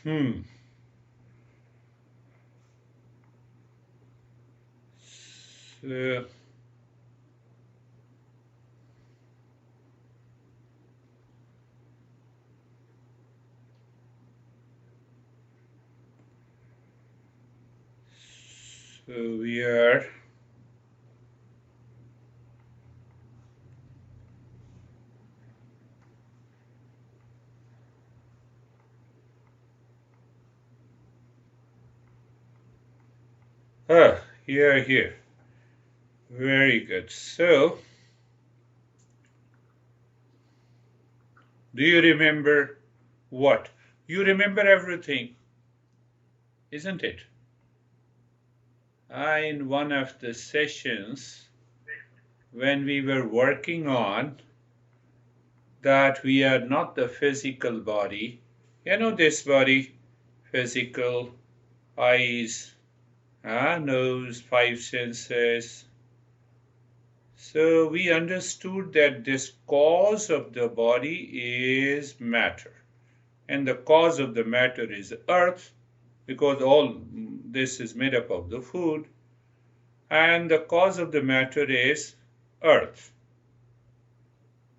Hmm. So, so we are. Here. Very good. So, do you remember what? You remember everything, isn't it? In one of the sessions, when we were working on that we are not the physical body, this body, physical, eyes, nose, five senses. So we understood that this cause of the body is matter. And the cause of the matter is earth, because all this is made up of the food. And the cause of the matter is earth.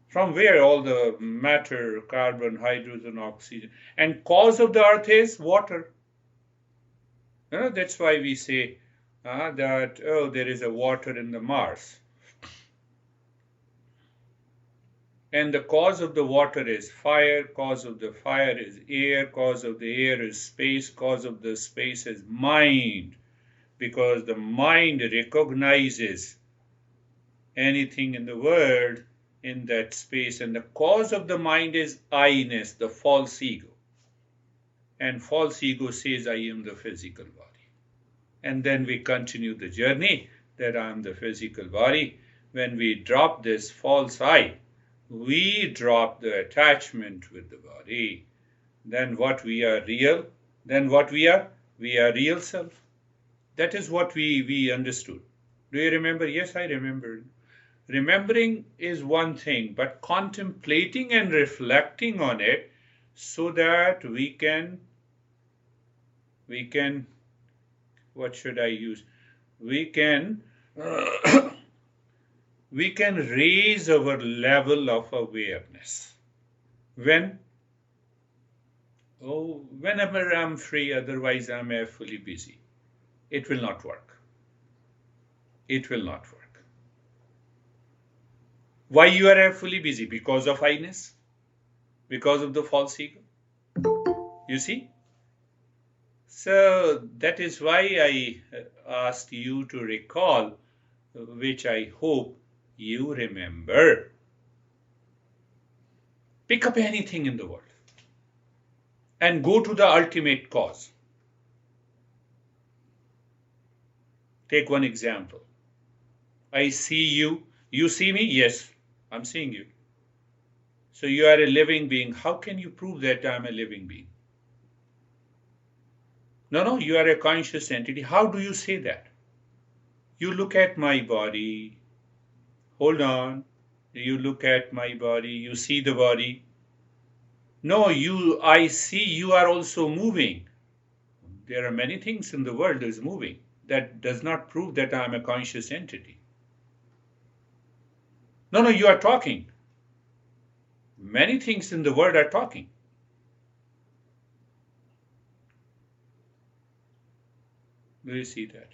From where all the matter, carbon, hydrogen, oxygen. And cause of the earth is water. That's why we say that, there is a water in the Mars. And the cause of the water is fire, cause of the fire is air, cause of the air is space, cause of the space is mind, because the mind recognizes anything in the world in that space. And the cause of the mind is I-ness, the false ego. And false ego says, I am the physical body. And then we continue the journey that I am the physical body. When we drop this false I, we drop the attachment with the body. Then what we are real? Then what we are? We are real self. That is what we understood. Do you remember? Yes, I remember. Remembering is one thing, but contemplating and reflecting on it so that we can, what should I use? We can we can raise our level of awareness. Whenever I'm free, otherwise I'm fully busy. It will not work. It will not work. Why you are fully busy? Because of I-ness? Because of the false ego? You see? So that is why I asked you to recall, which I hope you remember. Pick up anything in the world and go to the ultimate cause. Take one example. I see you. You see me? Yes, I'm seeing you. So you are a living being. How can you prove that I'm a living being? No, you are a conscious entity. How do you say that? You look at my body. Hold on. You look at my body. You see the body. No, I see you are also moving. There are many things in the world that is moving. That does not prove that I am a conscious entity. No, you are talking. Many things in the world are talking. Do you see that?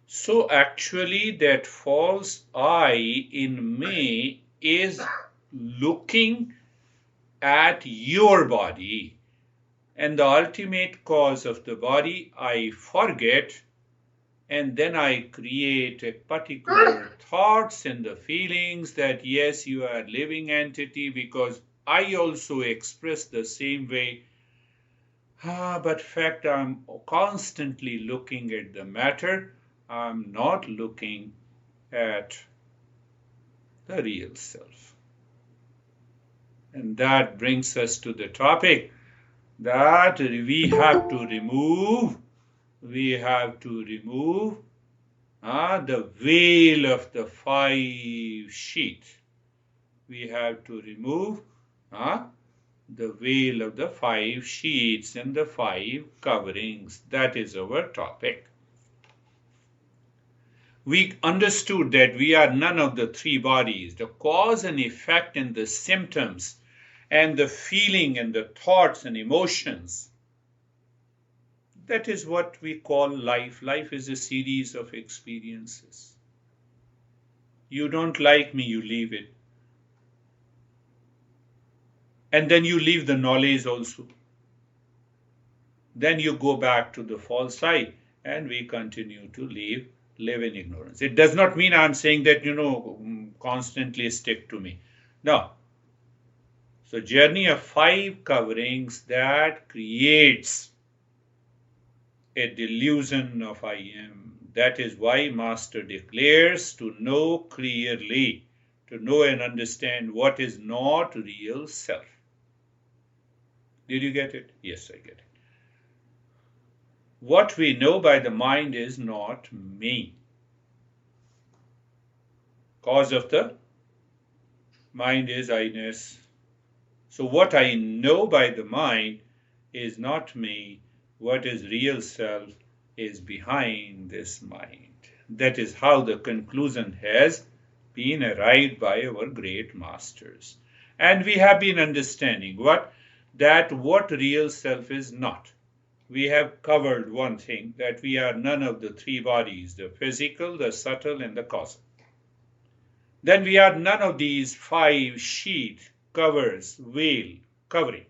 So actually that false I in me is looking at your body, and the ultimate cause of the body I forget, and then I create a particular thoughts and the feelings that yes, you are a living entity, because I also express the same way. But fact, I'm constantly looking at the matter. I'm not looking at the real self. And that brings us to the topic that we have to remove the veil of the five sheaths. We have to remove the veil of the 5 sheaths and the 5 coverings. That is our topic. We understood that we are none of the 3 bodies. The cause and effect and the symptoms and the feeling and the thoughts and emotions. That is what we call life. Life is a series of experiences. You don't like me, you leave it. And then you leave the knowledge also. Then you go back to the false I, and we continue to live in ignorance. It does not mean I'm saying that, constantly stick to me. No. So journey of 5 coverings that creates a delusion of I am. That is why Master declares to know clearly, to know and understand what is not real self. Did you get it? Yes, I get it. What we know by the mind is not me. Cause of the mind is I-ness. So what I know by the mind is not me. What is real self is behind this mind. That is how the conclusion has been arrived by our great masters. And we have been understanding what real self is not. We have covered one thing, that we are none of the 3 bodies, the physical, the subtle, and the causal. Then we are none of these 5 sheath, covers, veil, covering.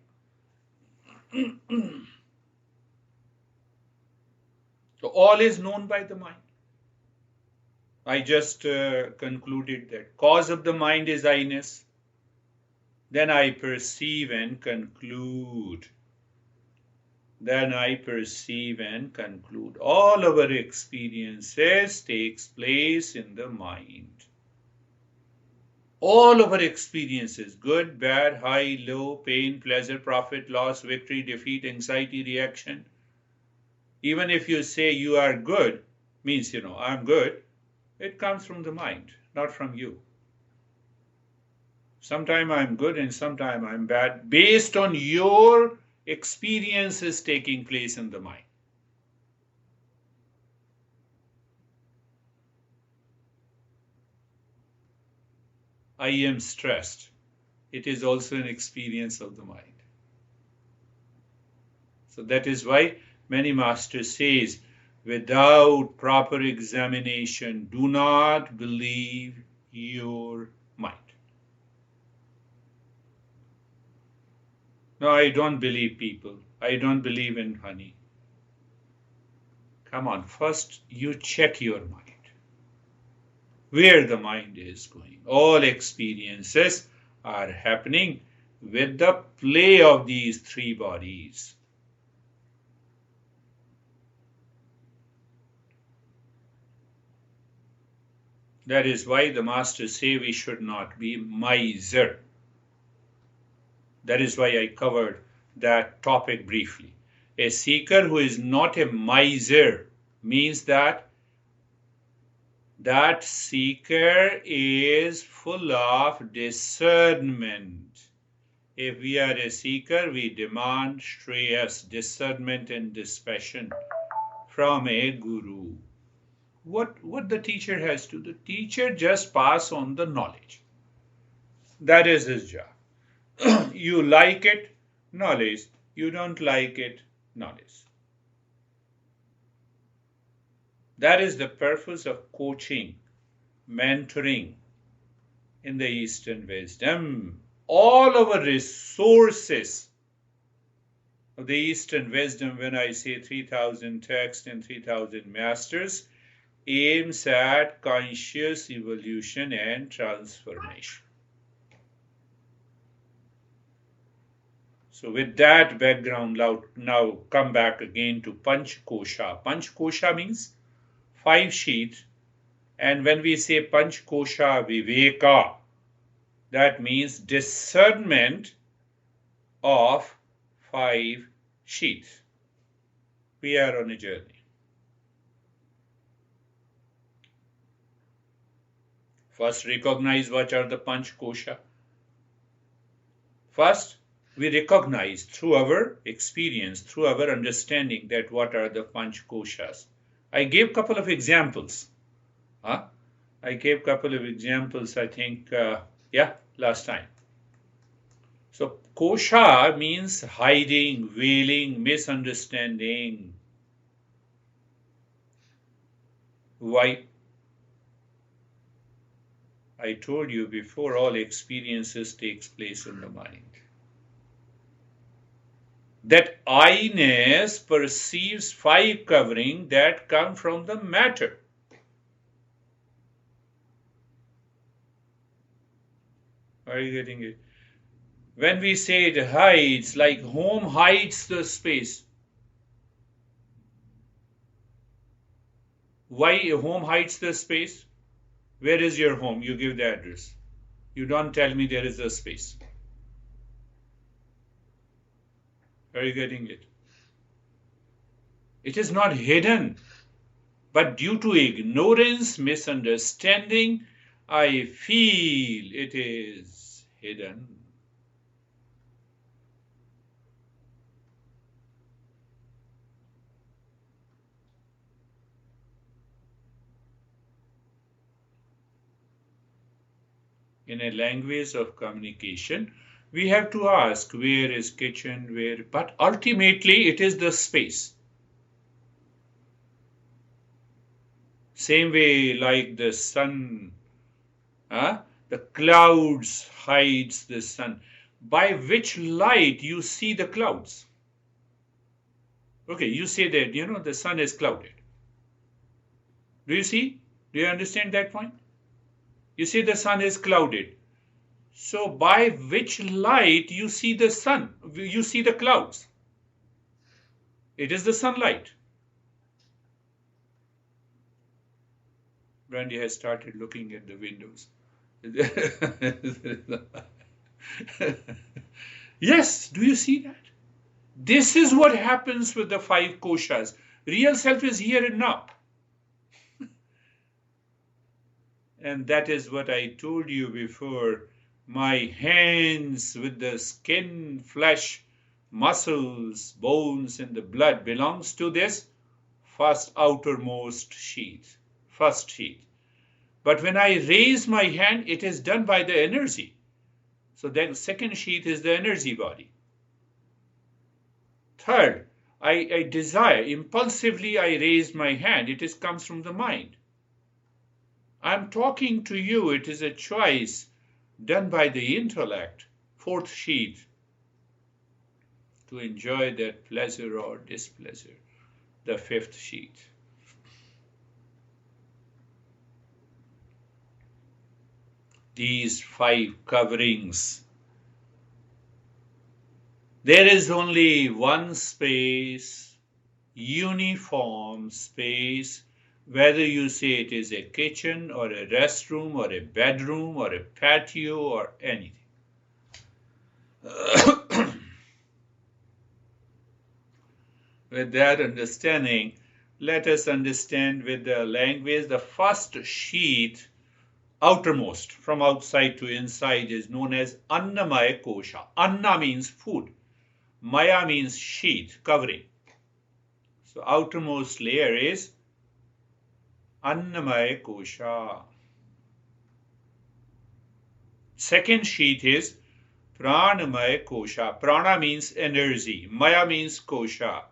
So all is known by the mind. I just concluded that cause of the mind is I-ness. Then I perceive and conclude. All our experiences takes place in the mind. All our experiences, good, bad, high, low, pain, pleasure, profit, loss, victory, defeat, anxiety, reaction. Even if you say you are good, means, I'm good, it comes from the mind, not from you. Sometime I'm good and sometime I'm bad, based on your experiences taking place in the mind. I am stressed. It is also an experience of the mind. So that is why many masters says, without proper examination, do not believe your mind. No, I don't believe people. I don't believe in honey. Come on, first you check your mind. Where the mind is going. All experiences are happening with the play of these 3 bodies. That is why the masters say we should not be miser. That is why I covered that topic briefly. A seeker who is not a miser means that seeker is full of discernment. If we are a seeker, we demand shreyas, discernment and dispassion from a guru. What the teacher has to do? The teacher just pass on the knowledge. That is his job. You like it, knowledge. You don't like it, knowledge. That is the purpose of coaching, mentoring in the Eastern wisdom. All our resources of the Eastern wisdom, when I say 3,000 texts and 3,000 masters, aims at conscious evolution and transformation. So with that background, now come back again to Panch Kosha. Panch Kosha means 5 sheaths, and when we say Panch Kosha Viveka, that means discernment of 5 sheaths. We are on a journey. First, recognize what are the Panch Kosha. First, we recognize through our experience, through our understanding that what are the Panch Koshas. I gave a couple of examples. Huh? I gave a couple of examples, I think, last time. So kosha means hiding, veiling, misunderstanding. Why? I told you before, all experiences takes place in the mind. That I-ness perceives 5 covering that come from the matter. Are you getting it? When we say it hides, like home hides the space. Why home hides the space? Where is your home? You give the address. You don't tell me there is a space. Are you getting it? It is not hidden, but due to ignorance, misunderstanding, I feel it is hidden. In a language of communication, we have to ask where is kitchen, where, but ultimately it is the space. Same way like the sun, the clouds hides the sun. By which light you see the clouds? Okay, you say that, the sun is clouded. Do you see? Do you understand that point? You see the sun is clouded. So by which light you see the sun? You see the clouds. It is the sunlight. Brandy has started looking at the windows. Yes, do you see that? This is what happens with the 5 koshas. Real self is here and now. And that is what I told you before. My hands with the skin, flesh, muscles, bones, and the blood belongs to this first outermost sheath, first sheath. But when I raise my hand, it is done by the energy. So then second sheath is the energy body. Third, I desire, impulsively I raise my hand. It comes from the mind. I'm talking to you. It is a choice done by the intellect. Fourth sheath, to enjoy that pleasure or displeasure. The fifth sheath. These 5 coverings. There is only one space, uniform space, whether you say it is a kitchen or a restroom or a bedroom or a patio or anything. With that understanding, let us understand with the language, the first sheath, outermost, from outside to inside, is known as Annamaya Kosha. Anna means food. Maya means sheath, covering. So outermost layer is Annamaya Kosha. Second sheath is Pranamaya Kosha. Prana means energy. Maya means Kosha.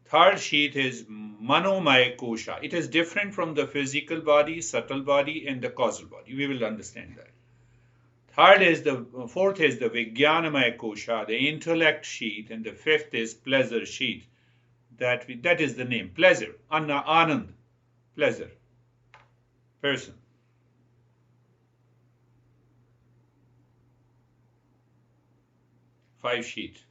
Third sheath is Manomaya Kosha. It is different from the physical body, subtle body, and the causal body. We will understand that. Fourth is the Vijnanamaya Kosha, the intellect sheath, and the fifth is pleasure sheath. That is the name, pleasure, Anand, pleasure, person. Five sheath.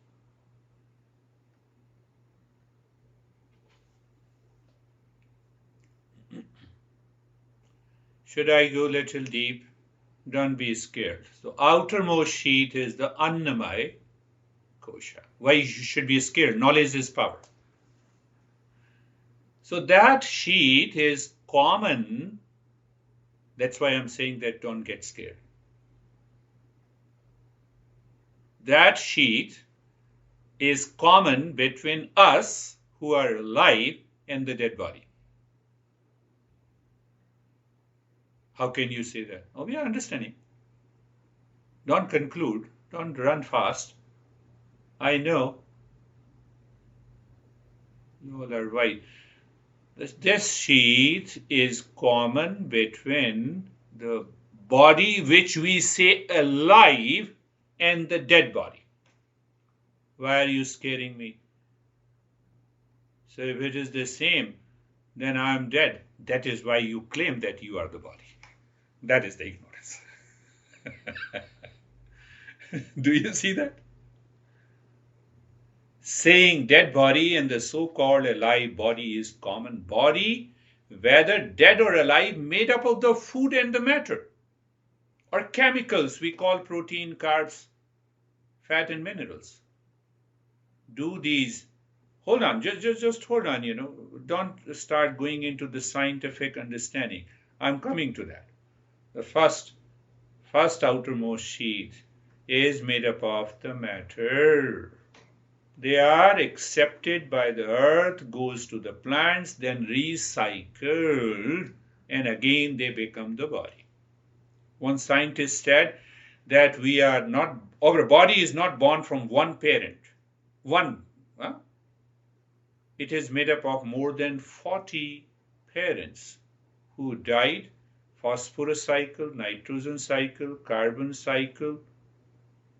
Should I go a little deep? Don't be scared. So outermost sheath is the Annamaya Kosha. Why you should be scared? Knowledge is power. So that sheath is common. That's why I'm saying that don't get scared. that sheath is common between us who are alive and the dead body. How can you say that? Oh, we are understanding. Don't conclude. Don't run fast. I know. You all are right. This sheath is common between the body which we say alive and the dead body. Why are you scaring me? So if it is the same, then I am dead. That is why you claim that you are the body. That is the ignorance. Do you see that? Saying dead body and the so-called alive body is common body, whether dead or alive, made up of the food and the matter, or chemicals we call protein, carbs, fat and minerals. Do these, hold on, just hold on, don't start going into the scientific understanding. I'm coming to that. The first outermost sheath is made up of the matter. They are accepted by the earth, goes to the plants, then recycled, and again they become the body. One scientist said that our body is not born from one parent. It is made up of more than 40 parents who died, phosphorus cycle, nitrogen cycle, carbon cycle,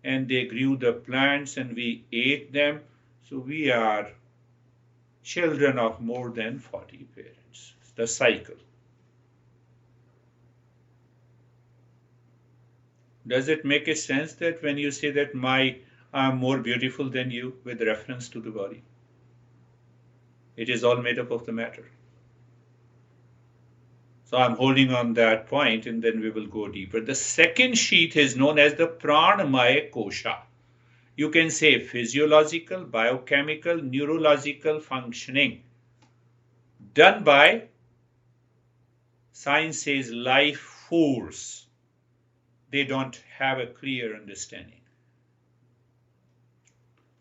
and they grew the plants and we ate them. So we are children of more than 40 parents. The cycle. Does it make a sense that when you say that I'm more beautiful than you with reference to the body? It is all made up of the matter. So I'm holding on that point and then we will go deeper. The second sheath is known as the pranamaya kosha. You can say physiological, biochemical, neurological functioning done by, science says, life force. They don't have a clear understanding.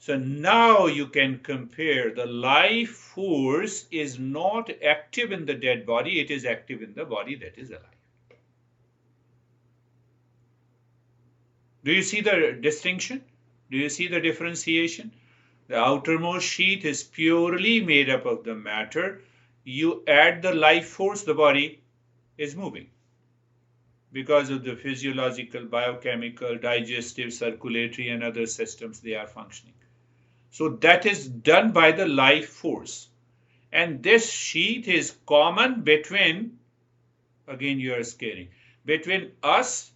So now you can compare. The life force is not active in the dead body, it is active in the body that is alive. Do you see the distinction? Do you see the differentiation? The outermost sheath is purely made up of the matter. You add the life force, the body is moving because of the physiological, biochemical, digestive, circulatory, and other systems they are functioning. So that is done by the life force. And this sheath is common between, again you are scaring, between us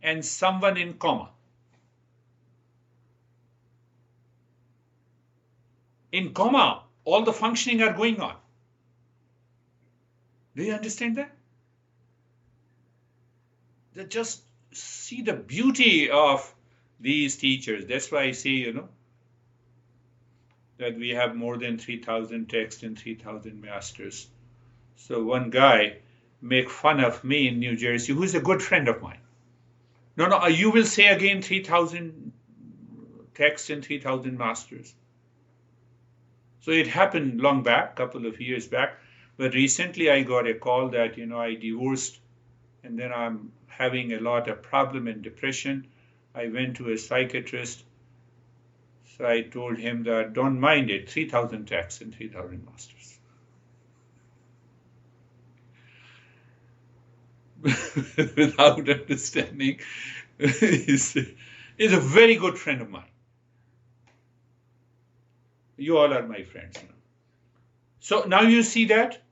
and someone in coma. In coma, all the functioning are going on. Do you understand that? Just see the beauty of these teachers. That's why I say, that we have more than 3,000 texts and 3,000 masters. So one guy make fun of me in New Jersey, who is a good friend of mine. No, you will say again 3,000 texts and 3,000 masters. So it happened long back, couple of years back, but recently I got a call that, I divorced and then I'm having a lot of problem and depression. I went to a psychiatrist. So I told him that don't mind it, 3,000 texts and 3,000 masters. Without understanding, he's a very good friend of mine. You all are my friends. So now you see that.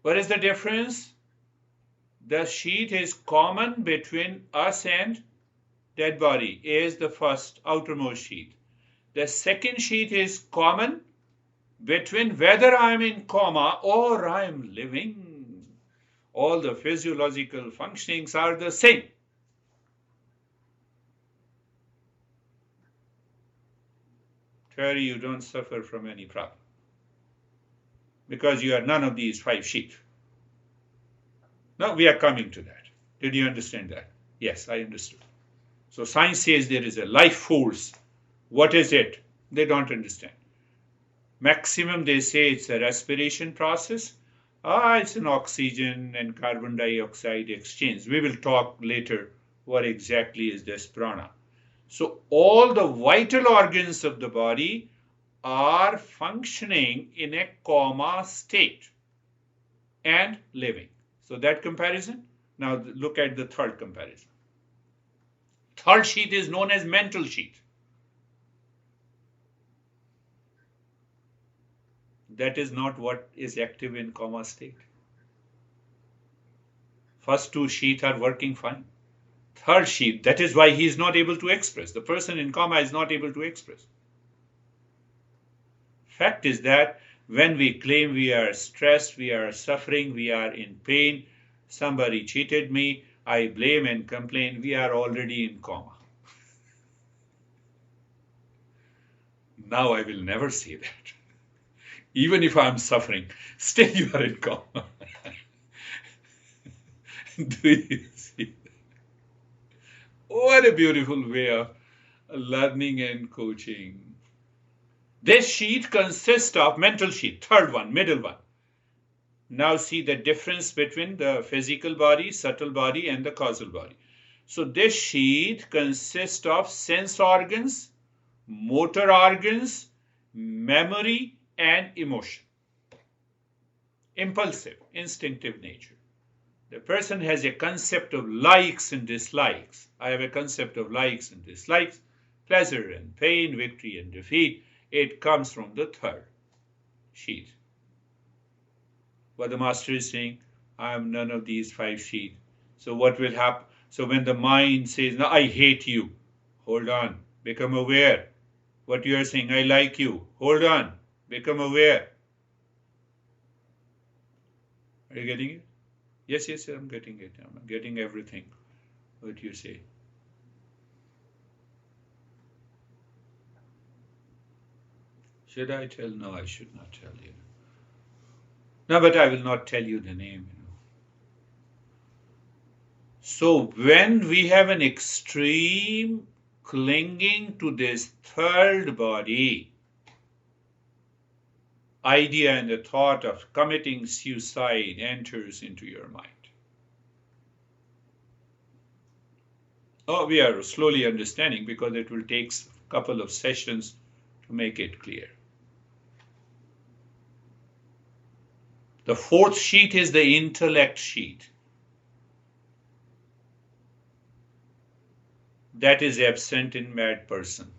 What is the difference? The sheath is common between us and dead body is the first outermost sheath. The second sheath is common between whether I am in coma or I am living. All the physiological functionings are the same. Terry, you don't suffer from any problem because you are none of these 5 sheaths. Now we are coming to that. Did you understand that? Yes, I understood. So science says there is a life force. What is it? They don't understand. Maximum they say it's a respiration process. It's an oxygen and carbon dioxide exchange. We will talk later what exactly is this prana. So all the vital organs of the body are functioning in a coma state and living. So that comparison. Now look at the third comparison. Third sheath is known as mental sheath. That is not what is active in coma state. First two sheaths are working fine. Third sheath, that is why he is not able to express. The person in coma is not able to express. Fact is that when we claim we are stressed, we are suffering, we are in pain, somebody cheated me, I blame and complain, we are already in coma. Now I will never say that. Even if I am suffering, still you are in coma. Do you see that? What a beautiful way of learning and coaching. This sheath consists of mental sheath, third one, middle one. Now see the difference between the physical body, subtle body, and the causal body. So this sheath consists of sense organs, motor organs, memory, and emotion. Impulsive, instinctive nature. The person has a concept of likes and dislikes. I have a concept of likes and dislikes, pleasure and pain, victory and defeat. It comes from the third sheath. What the master is saying, I am none of these five sheaths. So what will happen? So when the mind says, no, I hate you, hold on, become aware. What you are saying, I like you, hold on, become aware. Are you getting it? Yes, I'm getting it. I'm getting everything what you say. Should I tell? No, I should not tell you. No, but I will not tell you the name. So when we have an extreme clinging to this third body, idea and the thought of committing suicide enters into your mind. Oh, we are slowly understanding because it will take a couple of sessions to make it clear. The fourth sheath is the intellect sheath. That is absent in mad person.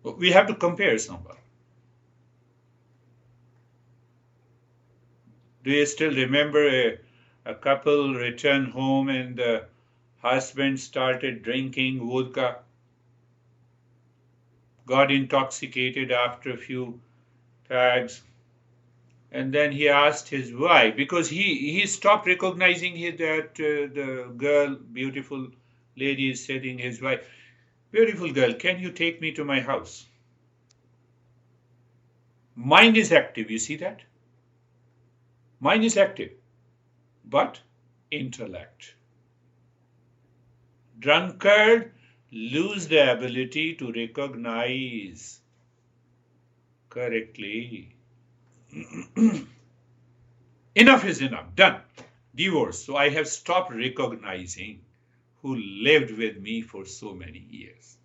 We have to compare someone. Do you still remember a couple returned home and the husband started drinking vodka, got intoxicated after a few tags, and then he asked his wife, because he stopped recognizing that the girl, beautiful lady, is saying his wife, beautiful girl, can you take me to my house? Mind is active, you see that? Mind is active, but intellect. Drunkard lose the ability to recognize correctly. Enough is enough, done. Divorce. So I have stopped recognizing who lived with me for so many years.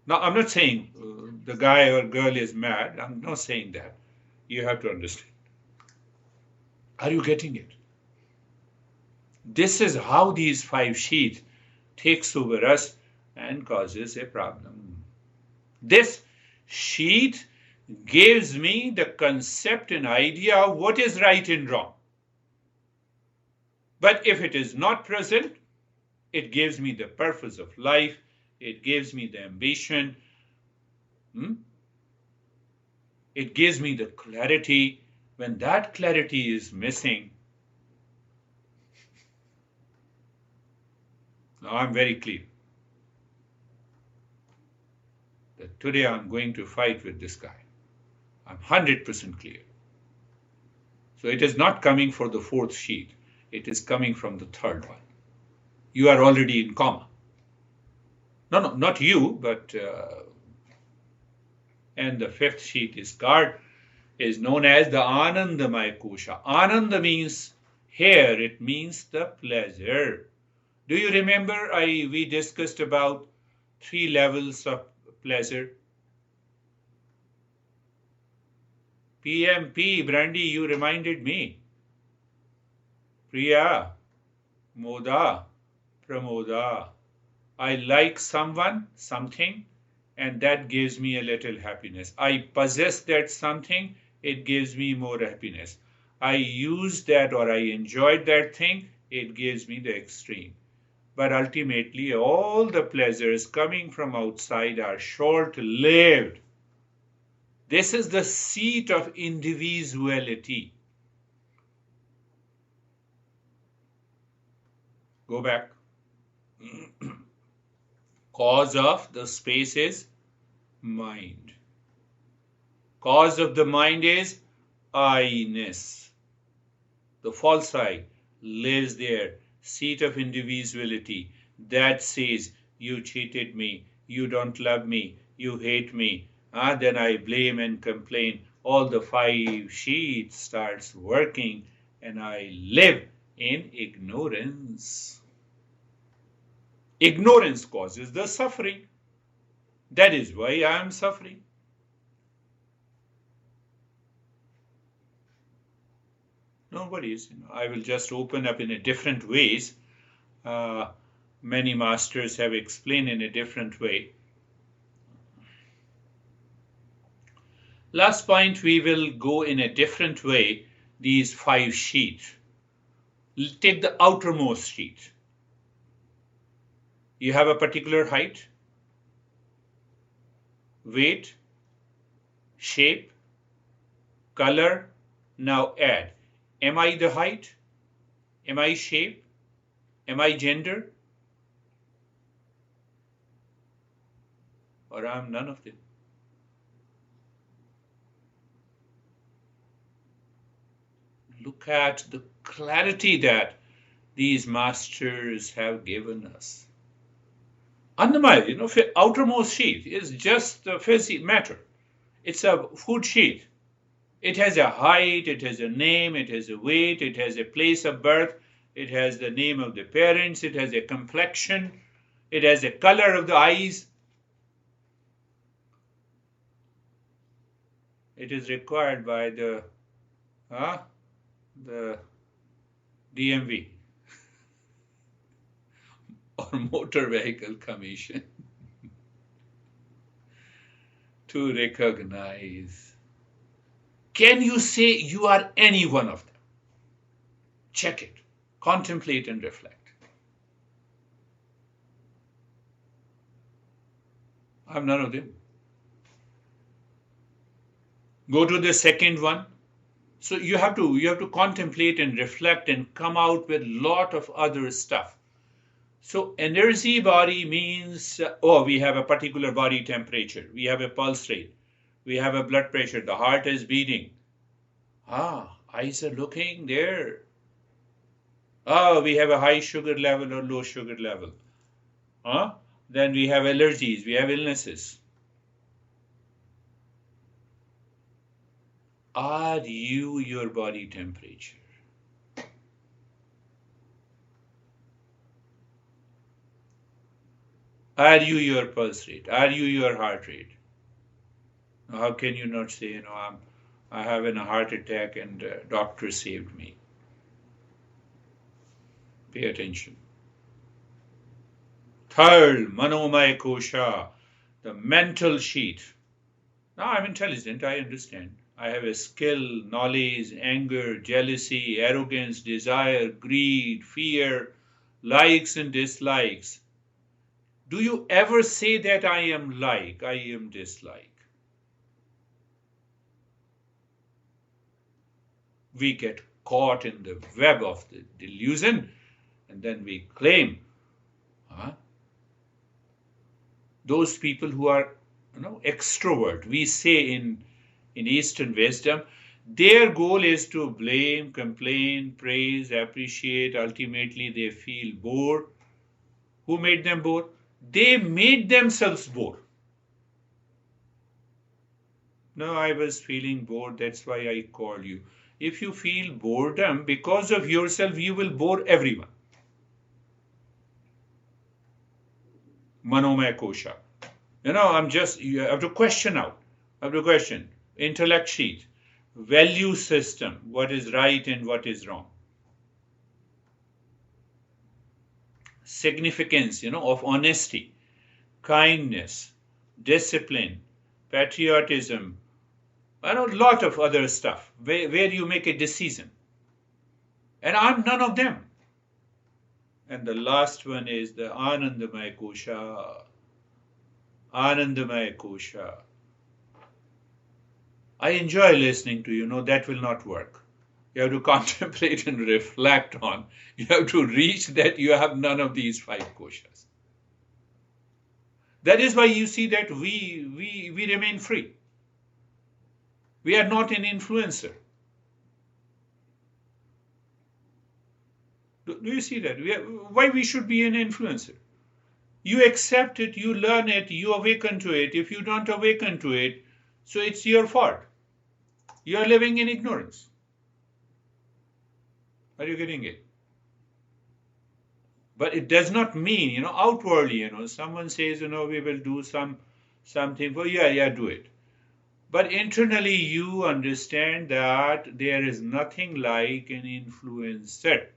Now, I'm not saying the guy or girl is mad. I'm not saying that. You have to understand. Are you getting it? This is how these five sheaths takes over us and causes a problem. This sheath gives me the concept and idea of what is right and wrong. But if it is not present, it gives me the purpose of life. It gives me the ambition. It gives me the clarity. When that clarity is missing, now I'm very clear that today I'm going to fight with this guy. I'm 100% clear. So it is not coming for the fourth sheath. It is coming from the third one. you are already in coma. No, not you, but and the fifth sheath is known as the Anandamaya Kosha. Ananda means here, it means the pleasure. Do you remember we discussed about 3 levels of pleasure? PMP, Brandy, you reminded me. Priya, Moda, Pramoda. I like someone, something, and that gives me a little happiness. I possess that something, it gives me more happiness. I use that or I enjoyed that thing, it gives me the extreme. But ultimately, all the pleasures coming from outside are short-lived. This is the seat of individuality. Go back. Cause of the space is mind. Cause of the mind is I-ness. The false I lives there, seat of individuality, that says, you cheated me, you don't love me, you hate me. Then I blame and complain. All the 5 sheaths starts working and I live in ignorance. Ignorance causes the suffering. That is why I am suffering. No worries. I will just open up in a different ways. Many masters have explained in a different way. Last point, we will go in a different way, these 5 sheaths. Take the outermost sheath. You have a particular height, weight, shape, color. Now add. Am I the height? Am I shape? Am I gender? Or I'm none of them? Look at the clarity that these masters have given us. Annamaya, outermost sheath is just the physical matter. It's a food sheath. It has a height, it has a name, it has a weight, it has a place of birth, it has the name of the parents, it has a complexion, it has a color of the eyes. It is required by the DMV or Motor Vehicle Commission to recognize. Can you say you are any one of them? Check it, contemplate and reflect. I'm none of them. Go to the second one. So you have to contemplate and reflect and come out with a lot of other stuff. So energy body means, we have a particular body temperature. We have a pulse rate. We have a blood pressure. The heart is beating. Eyes are looking there. We have a high sugar level or low sugar level. Then we have allergies. We have illnesses. Are you your body temperature? Are you your pulse rate? Are you your heart rate? How can you not say, I have a heart attack and doctor saved me? Pay attention. Third, Manomaya Kosha, the mental sheath. Now I'm intelligent, I understand. I have a skill, knowledge, anger, jealousy, arrogance, desire, greed, fear, likes and dislikes. Do you ever say that I am like, I am dislike? We get caught in the web of the delusion and then we claim. Those people who are extrovert, we say in Eastern wisdom, their goal is to blame, complain, praise, appreciate. Ultimately, they feel bored. Who made them bore? They made themselves bore. No, I was feeling bored, that's why I called you. If you feel boredom because of yourself, you will bore everyone. Manomaya kosha. You have to question out. Have to question. Intellect sheet. Value system. What is right and what is wrong. Significance, of honesty, kindness, discipline, patriotism, and a lot of other stuff where you make a decision. And I'm none of them. And the last one is the Anandamaya kosha. Anandamaya kosha. I enjoy listening to you. No, that will not work. You have to contemplate and reflect on. You have to reach that you have none of these 5 koshas. That is why you see that we remain free. We are not an influencer. Do you see that? Why we should be an influencer? You accept it, you learn it, you awaken to it. If you don't awaken to it, so it's your fault. You are living in ignorance. Are you getting it? But it does not mean, outwardly, someone says, we will do something for you. Yeah, do it. But internally you understand that there is nothing like an influencer.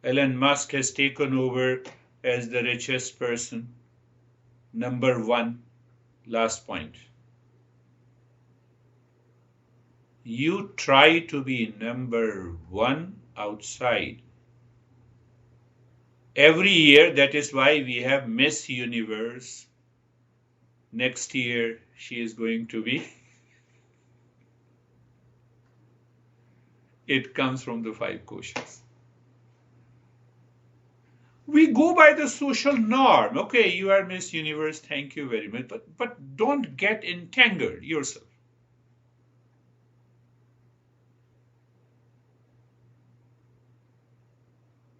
Elon Musk has taken over as the richest person. Number 1, last point. You try to be number 1 outside. Every year, that is why we have Miss Universe. Next year, she is going to be. It comes from the 5 koshas. We go by the social norm. Okay, you are Miss Universe, thank you very much. But don't get entangled yourself.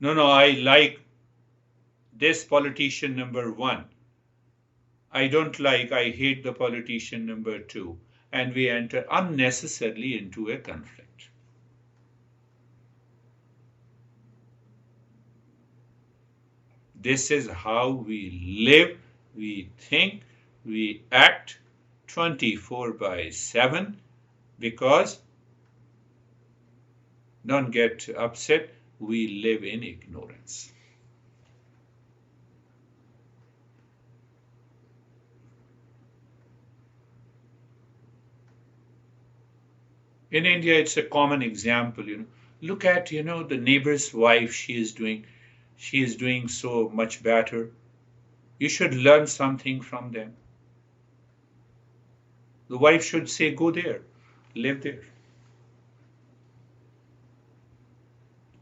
No, I like this politician number 1. I hate the politician number 2. And we enter unnecessarily into a conflict. This is how we live, we think, we act 24/7 because, don't get upset, we live in ignorance. In India, it's a common example, Look at, the neighbor's wife, she is doing so much better. You should learn something from them. The wife should say, go there, live there.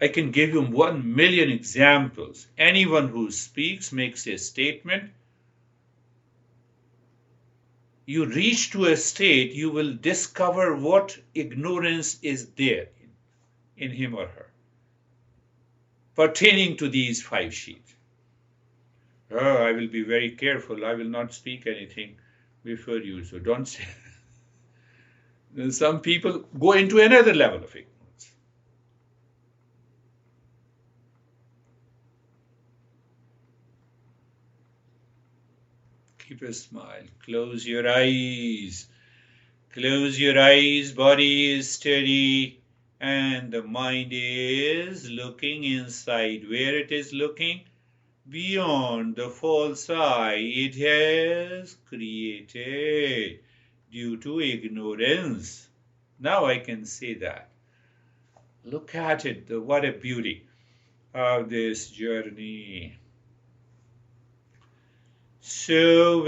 I can give you 1 million examples. Anyone who speaks, makes a statement. You reach to a state, you will discover what ignorance is there in him or her pertaining to these 5 sheets. Oh, I will be very careful. I will not speak anything before you. So don't say. Some people go into another level of ignorance. Keep a smile. Close your eyes. Close your eyes. Body is steady. And the mind is looking inside. Where it is looking? Beyond the false eye it has created due to ignorance. Now I can say that. Look at it. What a beauty of this journey. So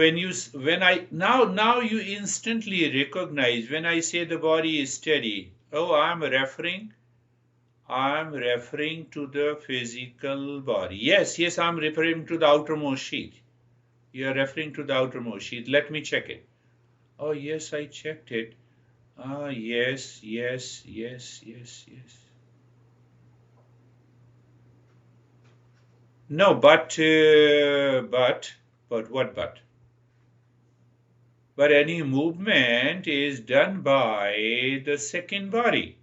now you instantly recognize when I say the body is steady. Oh, I'm referring to the physical body. Yes, I'm referring to the outermost sheath. You are referring to the outermost sheath. Let me check it. Oh, yes, I checked it. Ah, yes, yes, yes, yes, yes. No, but what but? But any movement is done by the second body.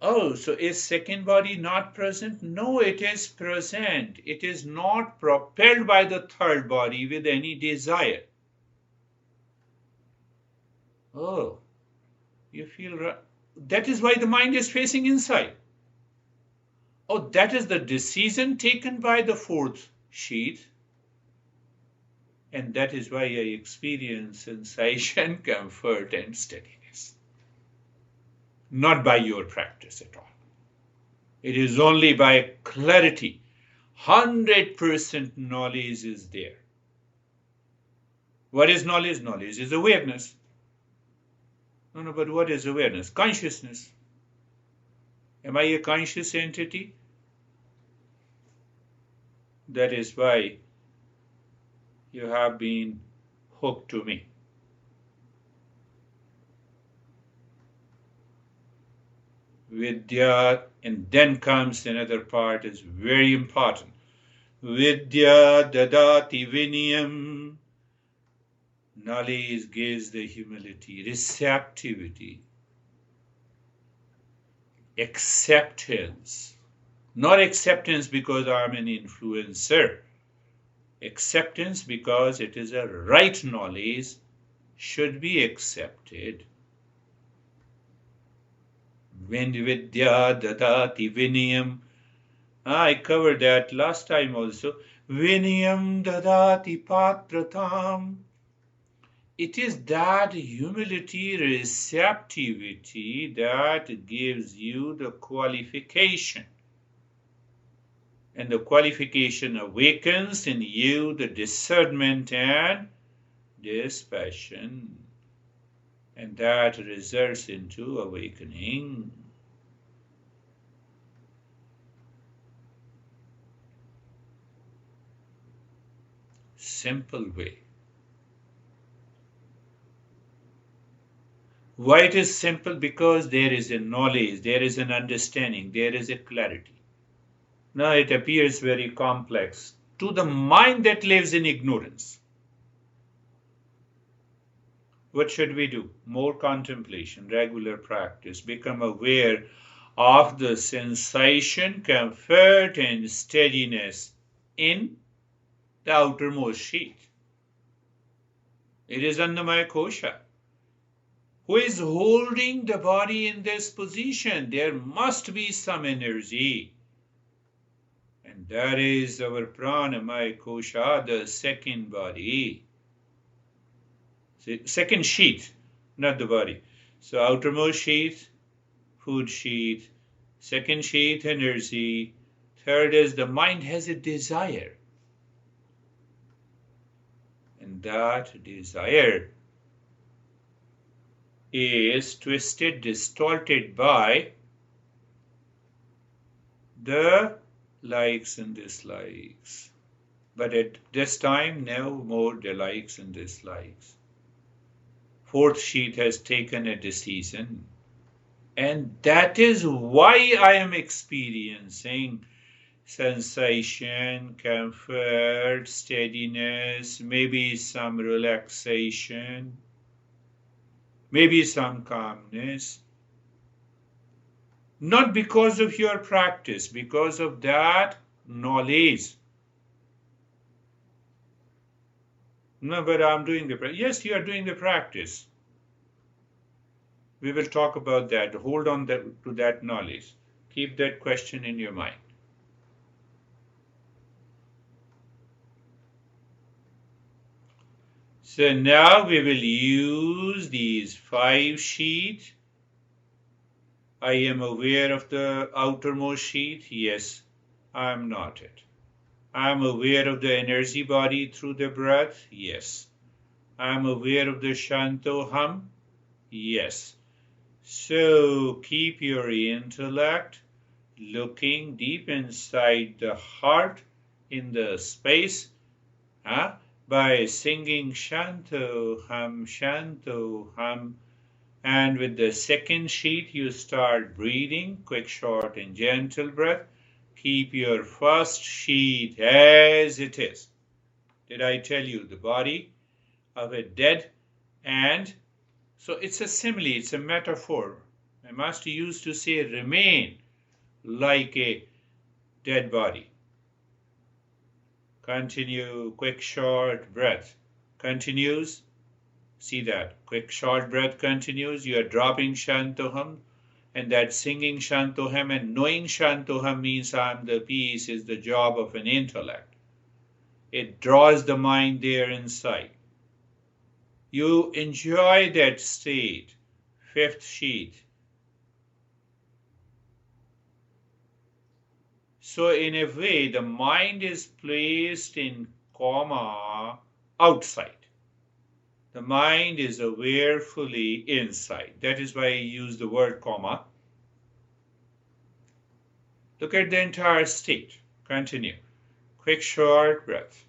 Oh, so is second body not present? No, it is present. It is not propelled by the third body with any desire. Oh, you feel that is why the mind is facing inside. Oh, that is the decision taken by the fourth sheath. And that is why I experience sensation, comfort, and steadiness. Not by your practice at all. It is only by clarity. 100% knowledge is there. What is knowledge? Knowledge is awareness. No, but what is awareness? Consciousness. Am I a conscious entity? That is why you have been hooked to me. Vidya, and then comes another part, is very important. Vidya dadati vinayam. Knowledge gives the humility, receptivity, acceptance. Not acceptance because I'm an influencer. Acceptance because it is a right knowledge, should be accepted. Vidya dadati vinayam. I covered that last time also. Vinayam dadati patratam. It is that humility, receptivity that gives you the qualification. And the qualification awakens in you the discernment and dispassion. And that results into awakening. Simple way. Why it is simple? Because there is a knowledge, there is an understanding, there is a clarity. Now it appears very complex to the mind that lives in ignorance. What should we do? More contemplation, regular practice, become aware of the sensation, comfort, and steadiness in the outermost sheath. It is Annamaya Kosha. Who is holding the body in this position? There must be some energy. And that is our pranamaya kosha, the second body. Second sheath, not the body. So outermost sheath, food sheath. Second sheath, energy. Third is the mind has a desire. And that desire is twisted, distorted by the likes and dislikes. But at this time, no more dislikes and dislikes. Fourth sheath has taken a decision. And that is why I am experiencing sensation, comfort, steadiness, maybe some relaxation, maybe some calmness. Not because of your practice, because of that knowledge. No, but I'm doing the practice. Yes, you are doing the practice. We will talk about that. Hold on to that knowledge. Keep that question in your mind. So now we will use these 5 sheaths. I am aware of the outermost sheath. Yes, I am not it. I am aware of the energy body through the breath. Yes. I am aware of the Shantoham. Yes. So keep your intellect looking deep inside the heart in the space by singing Shanto Hum, and with the second sheath you start breathing, quick, short, and gentle breath. Keep your first sheath as it is. Did I tell you the body of a dead? And so it's a simile, it's a metaphor. My master used to say, remain like a dead body. Continue, quick, short breath. Continues. See that. Quick, short breath continues. You are dropping Shantoham, and that singing Shantoham and knowing Shantoham means I am the peace is the job of an intellect. It draws the mind there inside. You enjoy that state. Fifth sheath. So in a way, the mind is placed in coma outside. The mind is aware fully inside. That is why I use the word coma. Look at the entire state. Continue. Quick, short breath.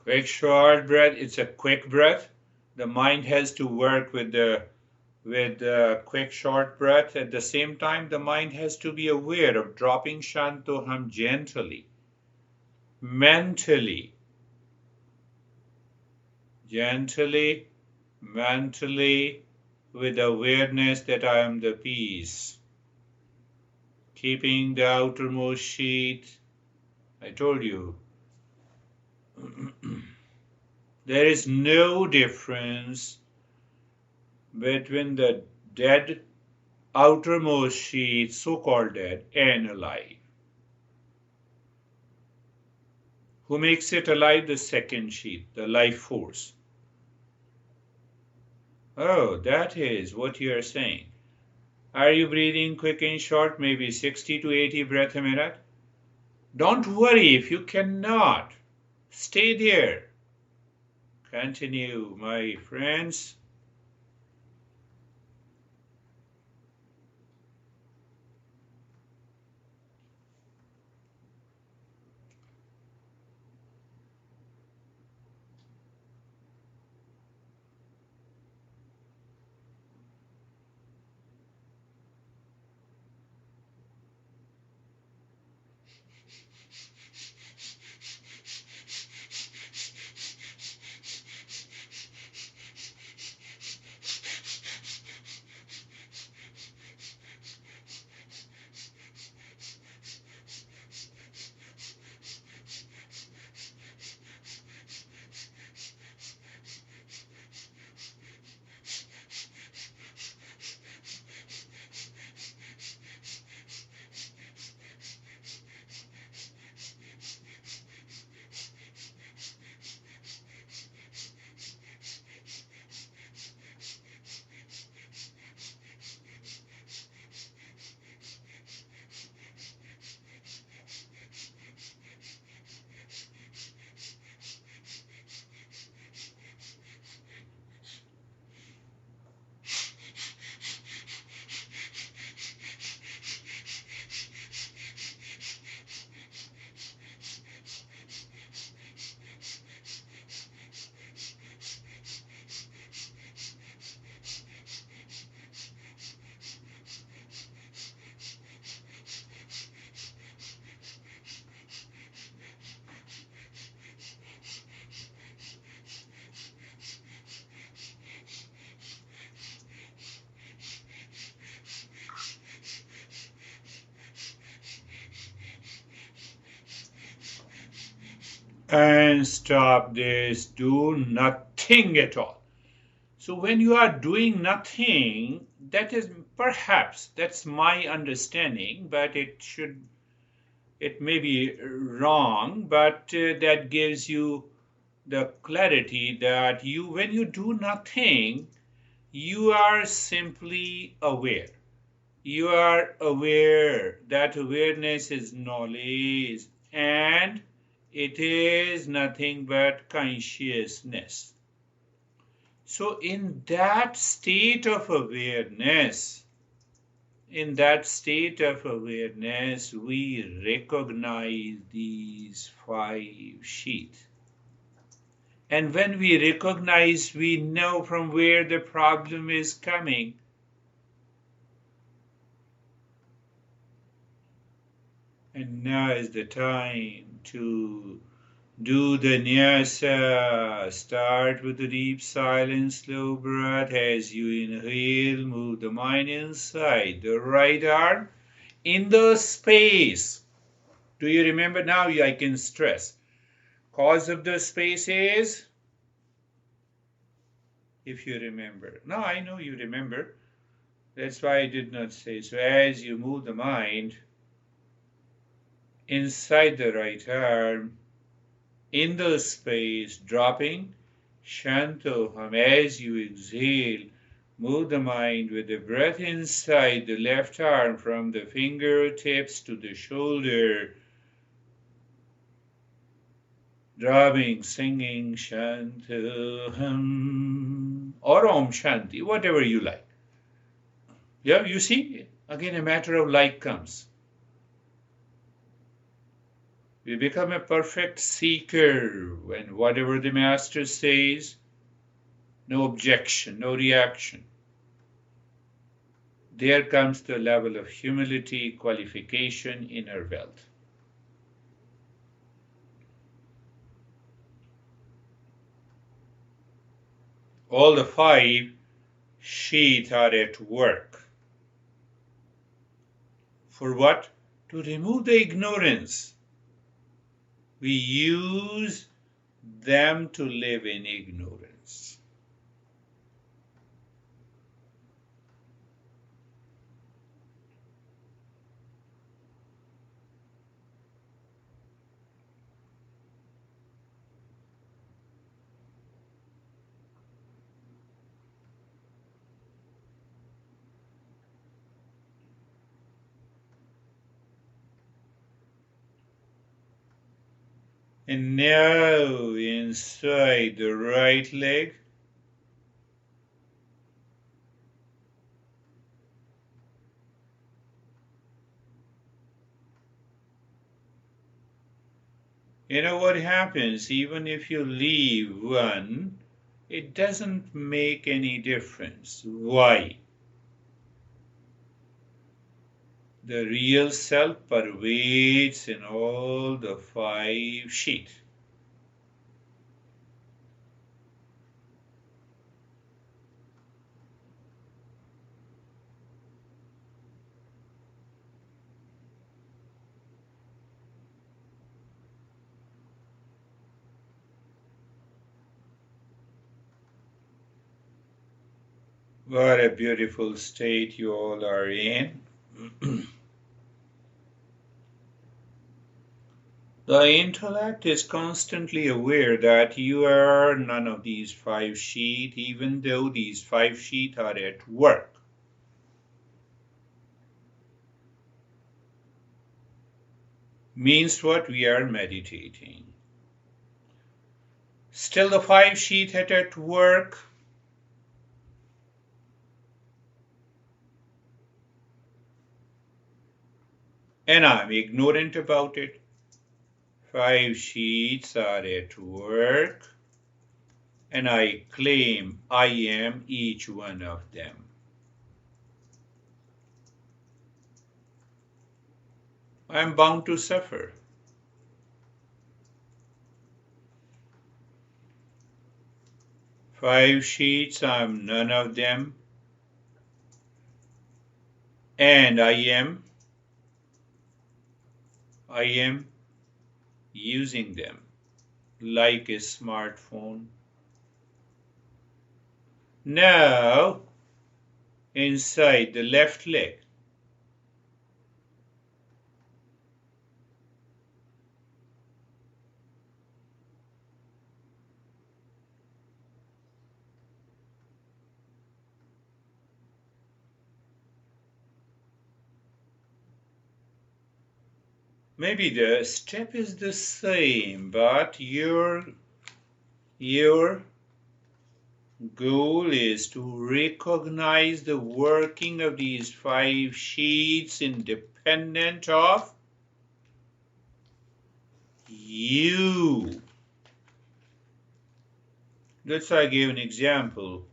Quick, short breath. It's a quick breath. The mind has to work with the quick, short breath. At the same time, the mind has to be aware of dropping Shantoham gently, mentally, with awareness that I am the peace. Keeping the outermost sheath. I told you, there is no difference between the dead outermost sheath, so-called dead, and alive. Who makes it alive? The second sheath, the life force. Oh, that is what you are saying. Are you breathing quick and short, maybe 60 to 80 breaths a minute? Don't worry if you cannot. Stay there. Continue, my friends. And stop this. Do nothing at all. So when you are doing nothing, that is perhaps, that's my understanding, but it may be wrong, but that gives you the clarity that when you do nothing, you are simply aware. You are aware. That awareness is knowledge, and it is nothing but consciousness. So in that state of awareness, In that state of awareness, we recognize these 5 sheaths. And when we recognize, we know from where the problem is coming. And now is the time to do the nyasa. Start with the deep, silent, slow breath. As you inhale, move the mind inside the right arm in the space. Do you remember now? I can stress. Cause of the space is, if you remember. No, I know you remember. That's why I did not say. So as you move the mind inside the right arm, in the space, dropping Shantoham. As you exhale, move the mind with the breath inside the left arm from the fingertips to the shoulder. Dropping, singing Shantoham or Om Shanti, whatever you like. Yeah, you see, again a matter of like comes. We become a perfect seeker when whatever the master says, no objection, no reaction. There comes the level of humility, qualification, inner wealth. All the 5 sheaths are at work. For what? To remove the ignorance. We use them to live in ignorance. And now inside the right leg, you know what happens? Even if you leave one, it doesn't make any difference. Why? The real self pervades in all the 5 sheaths. What a beautiful state you all are in. The intellect is constantly aware that you are none of these 5 sheaths, even though these 5 sheaths are at work. Means what? We are meditating. Still the 5 sheaths are at work. And I'm ignorant about it. 5 sheaths are at work, and I claim I am each one of them. I am bound to suffer. Five sheaths, I am none of them, and I am using them like a smartphone. Now, inside the left leg, maybe the step is the same, but your goal is to recognize the working of these 5 sheaths independent of you. Let's I give an example.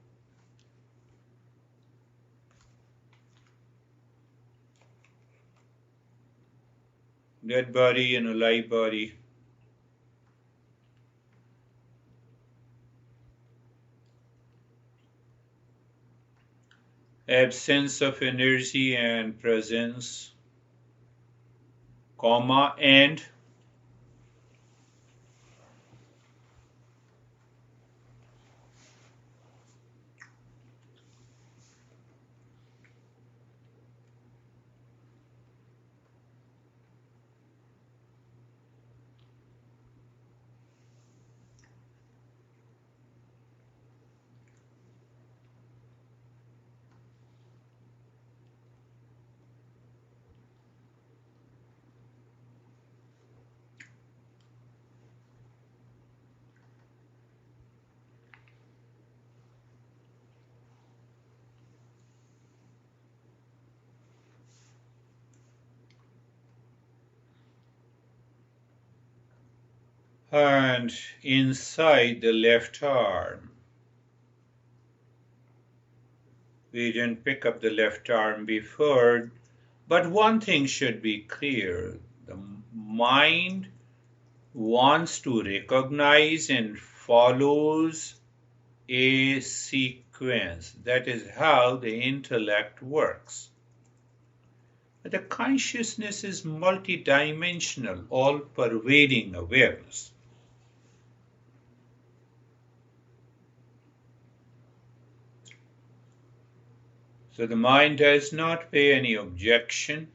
Dead body and a live body. Absence of energy and presence, comma, and and inside the left arm. We didn't pick up the left arm before, but one thing should be clear. The mind wants to recognize and follows a sequence. That is how the intellect works. But the consciousness is multidimensional, all-pervading awareness. So the mind does not pay any objection.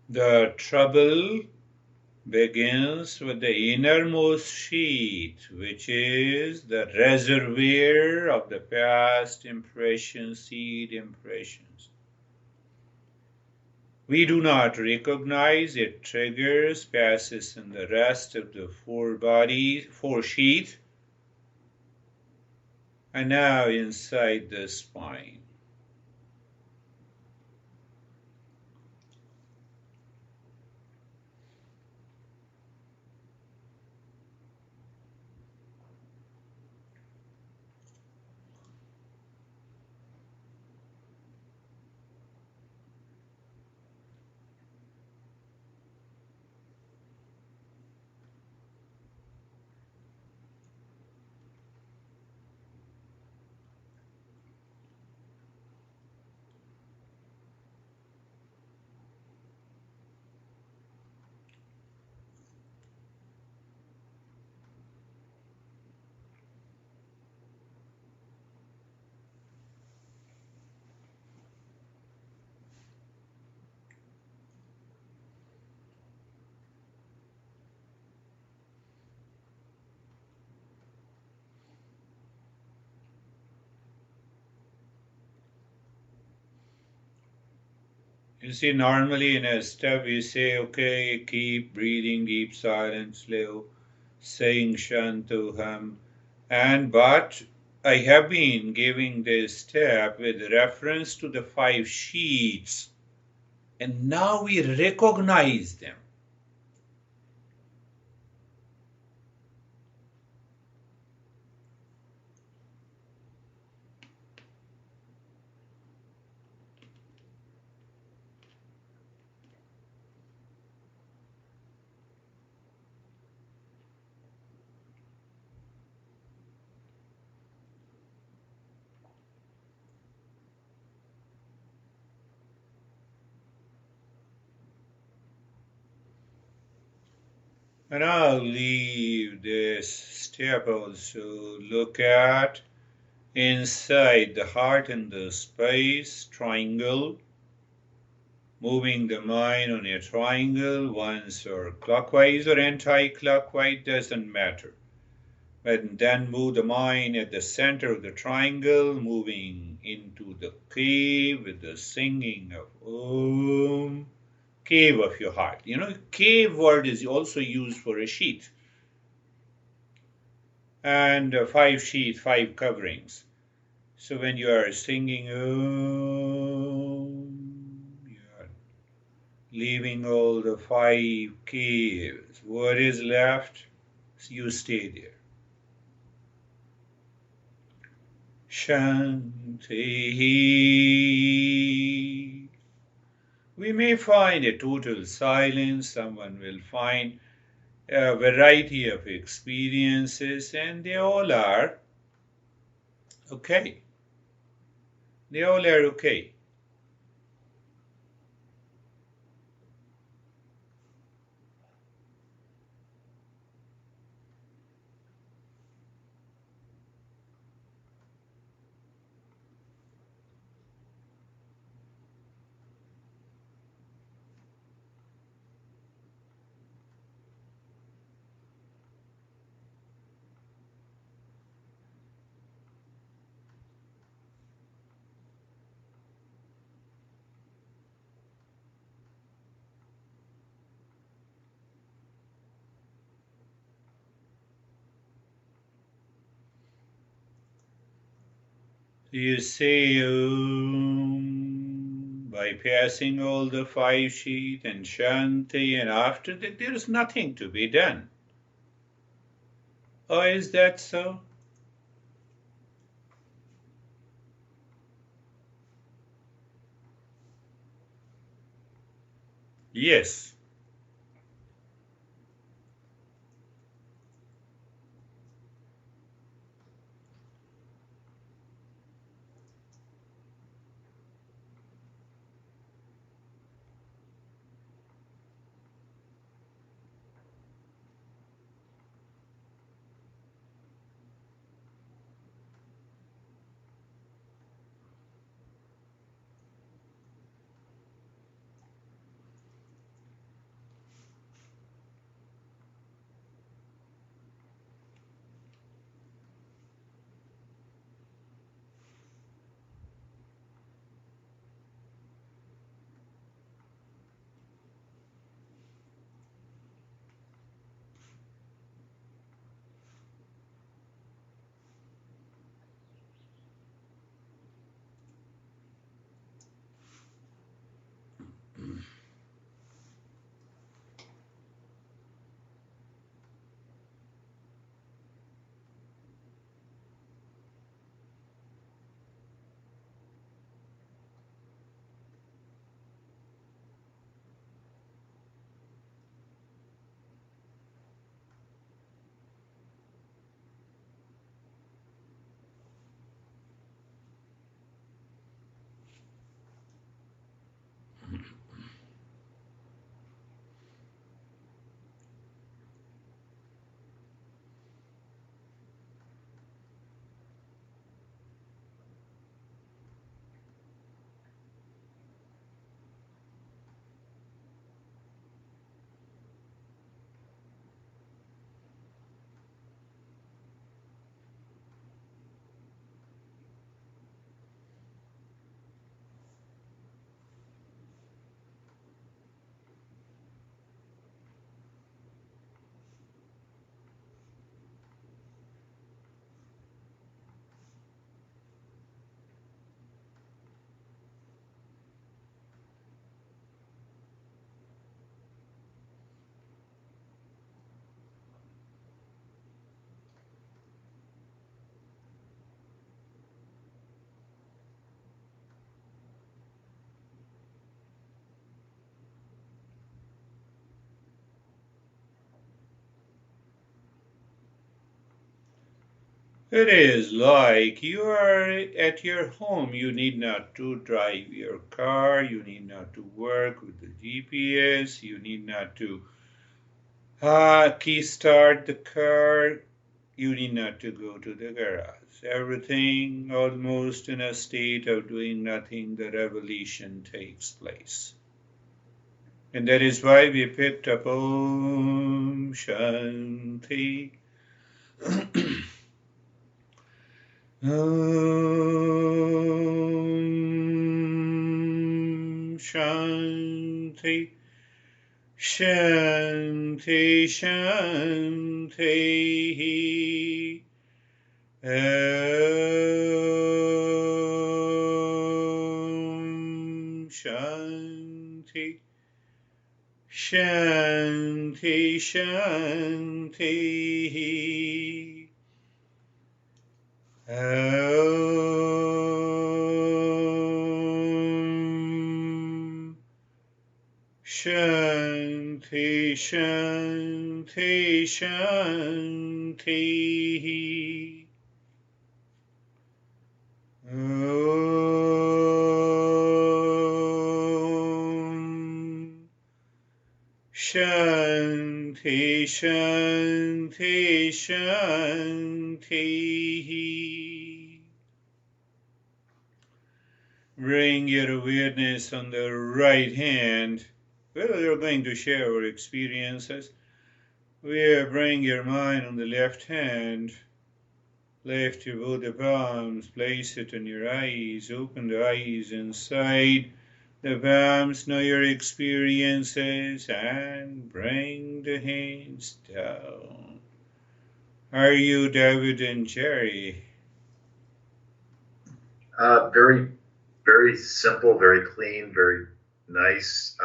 The trouble begins with the innermost sheath, which is the reservoir of the past impressions, seed impressions. We do not recognize it triggers, passes in the rest of the 4 sheath, and now inside the spine. You see, normally in a step we say, okay, keep breathing, deep silence, slow, saying Shantoham. But I have been giving this step with reference to the 5 sheets, and now we recognize them. And I'll leave this step also. Look at inside the heart in the space triangle, moving the mind on a triangle once or clockwise or anti-clockwise, doesn't matter. But then move the mind at the center of the triangle, moving into the cave with the singing of Om, cave of your heart. You know, cave word is also used for a sheath. And 5 sheaths, 5 coverings. So when you are singing Om, you are leaving all the 5 caves. What is left? You stay there. Shanti. We may find a total silence, someone will find a variety of experiences, and they all are okay. They all are okay. You say Om by passing all the 5 sheaths and Shanti, and after that there is nothing to be done. Oh, is that so? Yes. It is like you are at your home. You need not to drive your car. You need not to work with the GPS. You need not to Key start the car. You need not to go to the garage. Everything almost in a state of doing nothing, the revelation takes place. And that is why we picked up Om Shanti. Om Shanti. Shanti, Shanti. Om Shanti. Shanti, Shanti. Om Shanti, Shanti, Shanti. Om Shanti, Shanti, Shanti. Bring your awareness on the right hand. Well, you're going to share our experiences. Bring your mind on the left hand. Lift your both the palms, place it on your eyes, open the eyes inside the palms, know your experiences, and bring the hands down. Are you David and Jerry? Very, very simple, very clean, very nice.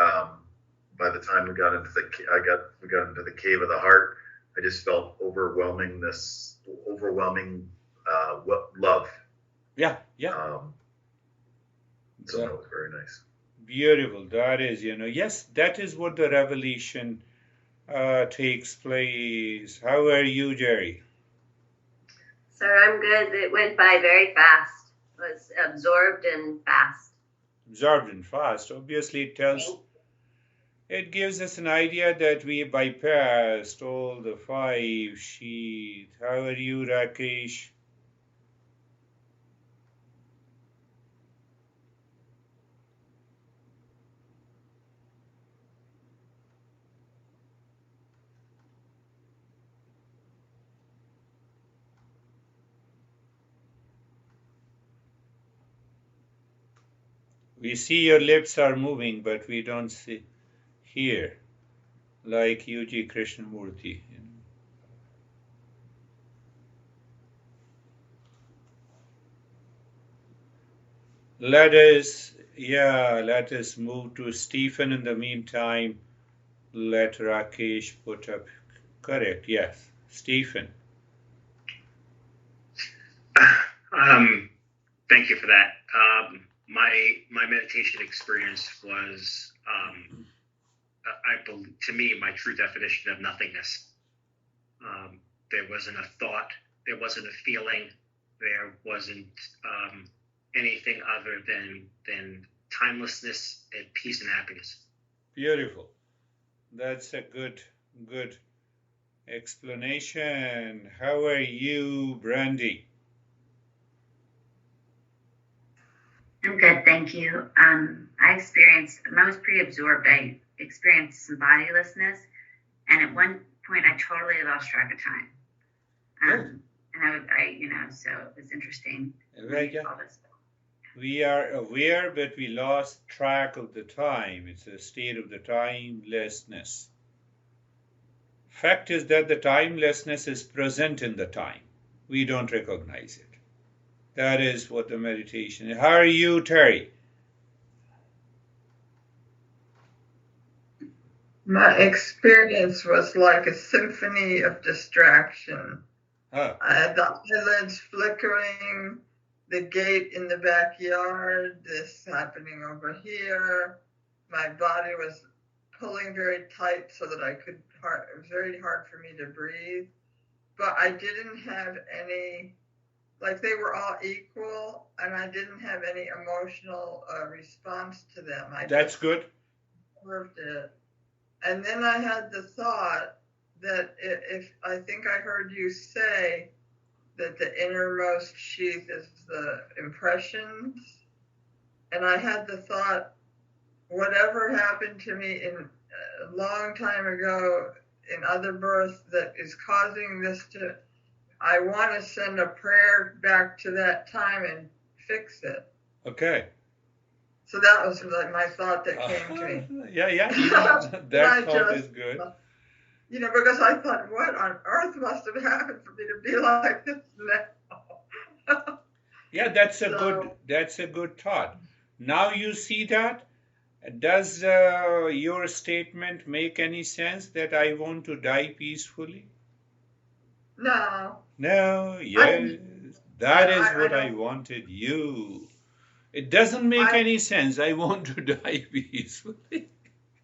By the time we got into the cave of the heart, I just felt overwhelming love. Yeah. So that was very nice. Beautiful. That is, yes, that is what the revelation takes place. How are you, Jerry? Sir, I'm good. It went by very fast. It was absorbed and fast. Absorbed and fast. Obviously, it gives us an idea that we bypassed all the 5 sheaths. How are you, Rakesh? We see your lips are moving, but we don't see here, like U.G. Krishnamurti. Let us move to Stephen in the meantime. Let Rakesh put up. Correct, yes. Stephen. Thank you for that. My meditation experience was, to me, my true definition of nothingness. There wasn't a thought, there wasn't a feeling, there wasn't anything other than timelessness and peace and happiness. Beautiful. That's a good explanation. How are you, Brandy? I'm good, thank you. I was pretty absorbed. I experienced some bodilessness, and at one point I totally lost track of time. And so it was interesting. Right, yeah. We are aware, but we lost track of the time. It's a state of the timelessness. Fact is that the timelessness is present in the time. We don't recognize it. That is what the meditation is. How are you, Terry? My experience was like a symphony of distraction. I had the eyelids flickering, the gate in the backyard, this happening over here. My body was pulling very tight so that it was very hard for me to breathe. But I didn't have any, like they were all equal, and I didn't have any emotional response to them. That's good. Observed it. And then I had the thought, that if I think I heard you say that the innermost sheath is the impressions, and I had the thought, whatever happened to me in a long time ago in other births that is causing this to, I want to send a prayer back to that time and fix it. Okay. So that was like my thought that came to me. Yeah, that thought is good. Because I thought, what on earth must have happened for me to be like this now? Yeah, that's a good thought. Now you see that. Does your statement make any sense that I want to die peacefully? No. No, yes. That is what I wanted you. It doesn't make any sense. I want to die peacefully.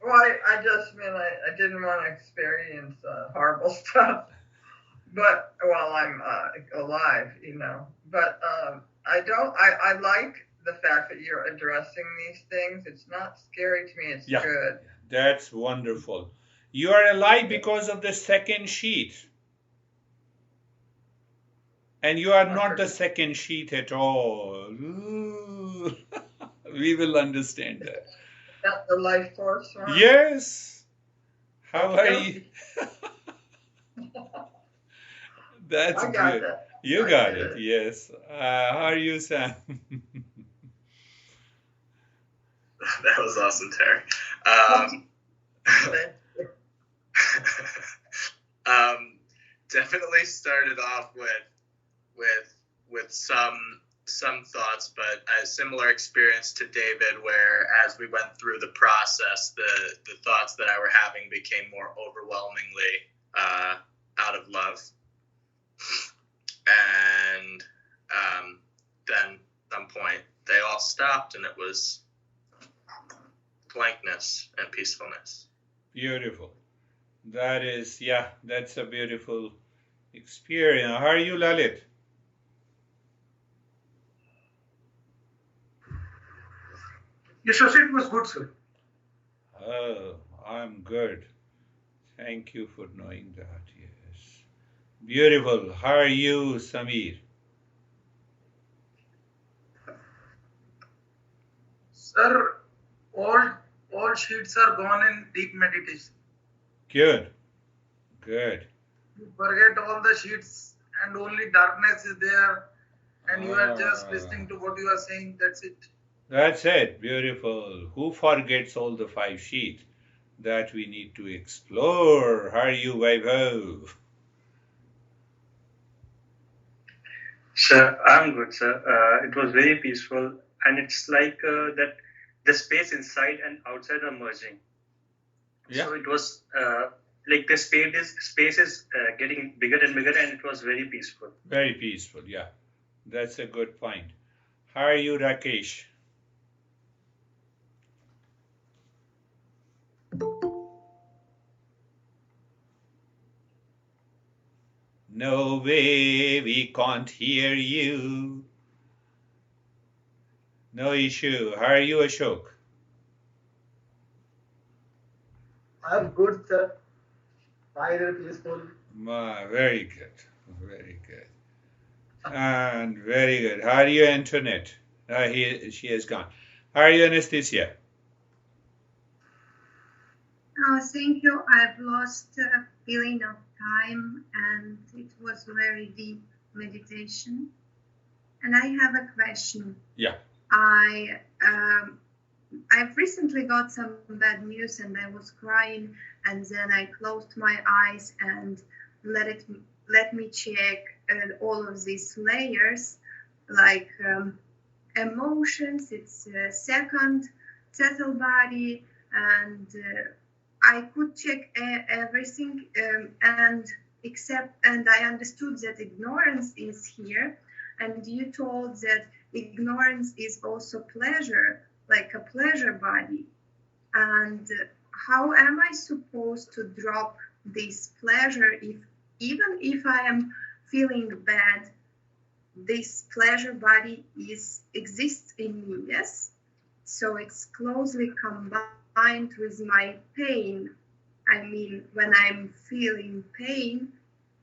Well, I just meant I didn't want to experience horrible stuff. But while I'm alive, But I like the fact that you're addressing these things. It's not scary to me. It's good. That's wonderful. You are alive because of the second sheath. And you are not the second sheath at all. Ooh. We will understand that. That's the life force one? Yes. How are you? That's I got good. that. You got it. Yes. How are you, Sam? That was awesome, Terry. Definitely started off with some thoughts, but a similar experience to David, where as we went through the process, the thoughts that I were having became more overwhelmingly out of love. And then at some point they all stopped, and it was blankness and peacefulness. Beautiful. That's a beautiful experience. How are you, Lalit? Yes, sir, it was good, sir. Oh, I'm good. Thank you for knowing that, yes. Beautiful. How are you, Samir? Sir, all sheets are gone in deep meditation. Good. You forget all the sheets and only darkness is there, and you are just listening to what you are saying. That's it. That's it. Beautiful. Who forgets all the 5 sheets that we need to explore? How are you, Vaibhav? Sir, I'm good, sir. It was very peaceful, and it's like that the space inside and outside are merging. Yeah. So it was like the space is getting bigger and bigger, and it was very peaceful. Very peaceful, yeah. That's a good point. How are you, Rakesh? No way, we can't hear you. No issue. How are you, Ashok? I'm good, sir. Fine, peaceful. Very good. And very good. How are you, Antoinette? She has gone. How are you, Anastasia? Thank you. I've lost a feeling of time, and it was very deep meditation. And I have a question. Yeah. I've recently got some bad news, and I was crying, and then I closed my eyes and let me check all of these layers, like emotions. It's second, subtle body, and I could check everything, and I understood that ignorance is here, and you told that ignorance is also pleasure, like a pleasure body. And how am I supposed to drop this pleasure even if I am feeling bad? This pleasure body exists in me, yes? So it's closely combined with my pain. I mean, when I'm feeling pain,